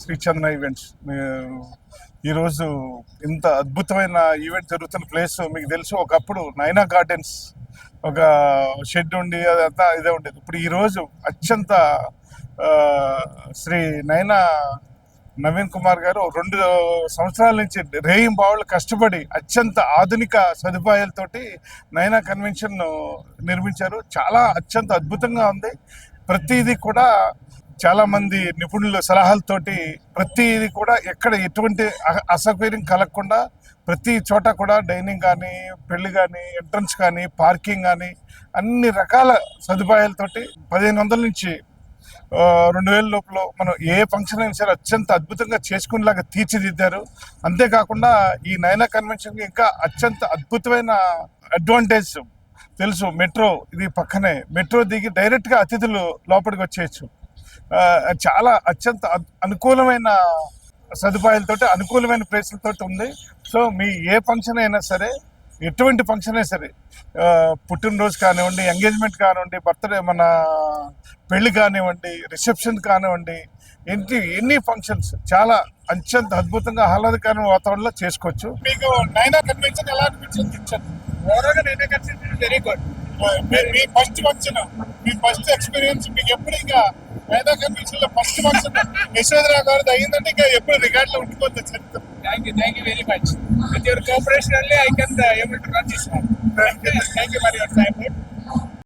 Sri Chandra events. ఈరోజు ఇంత అద్భుతమైన ఈవెంట్ జరుగుతున్న ప్లేస్ మీకు తెలుసు. ఒకప్పుడు నైనా గార్డెన్స్ ఒక షెడ్ ఉండి అదంతా ఇదే ఉండేది. ఇప్పుడు ఈరోజు అత్యంత శ్రీ నైనా నవీన్ కుమార్ గారు 2 సంవత్సరాల నుంచి రేయింబావుళ్ళు కష్టపడి అత్యంత ఆధునిక సదుపాయాలతోటి నైనా కన్వెన్షన్ నిర్మించారు. చాలా అత్యంత అద్భుతంగా ఉంది. ప్రతిదీ కూడా చాలా మంది నిపుణుల సలహాలతోటి ప్రతిదీ కూడా ఎక్కడ ఎటువంటి అసౌకర్యం కలగకుండా ప్రతి చోట కూడా డైనింగ్ కానీ, పెళ్లి కానీ, ఎంట్రన్స్ కానీ, పార్కింగ్ కానీ అన్ని రకాల సదుపాయాలతోటి 1500 నుంచి 2000 లోపల మనం ఏ ఫంక్షన్ అయినా సరే అత్యంత అద్భుతంగా చేసుకునేలాగా తీర్చిదిద్దారు. అంతేకాకుండా ఈ నైనా కన్వెన్షన్ ఇంకా అత్యంత అద్భుతమైన అడ్వాంటేజ్ తెలుసు. మెట్రో ఇది పక్కనే, మెట్రో దిగి డైరెక్ట్గా అతిథులు లోపలికి వచ్చేయచ్చు. చాలా అత్యంత అనుకూలమైన సదుపాయాలతోటి, అనుకూలమైన ప్లేసులతో ఉంది. సో మీ ఏ ఫంక్షన్ అయినా సరే, ఎటువంటి ఫంక్షన్ అయినా సరే, పుట్టినరోజు కానివ్వండి, ఎంగేజ్మెంట్ కానివ్వండి, బర్త్డే మన పెళ్లి కానివ్వండి, రిసెప్షన్ కానివ్వండి, ఎన్ని ఫంక్షన్స్ చాలా అత్యంత అద్భుతంగా ఆహ్లాదకరమైన వాతావరణంలో చేసుకోవచ్చు. మీకు నైనా కన్వెన్షన్ ఎలా అనిపించింది? నైనా కన్వెన్షన్ వెరీ గుడ్. మీ ఫస్ట్ ఫంక్షన్, మీ ఫస్ట్ ఎక్స్పీరియన్స్ మీకు ఎప్పుడు ఇంకా నైనా కన్వెన్షన్ లో ఫస్ట్ ఫంక్షన్ యశోధరావు గారిది అయ్యిందంటే ఇంకా ఎప్పుడు రికార్డులో ఉండిపోతుంది చరిత్ర. Thank you very much. With your cooperation only I can able to run this one. Thank you for your support.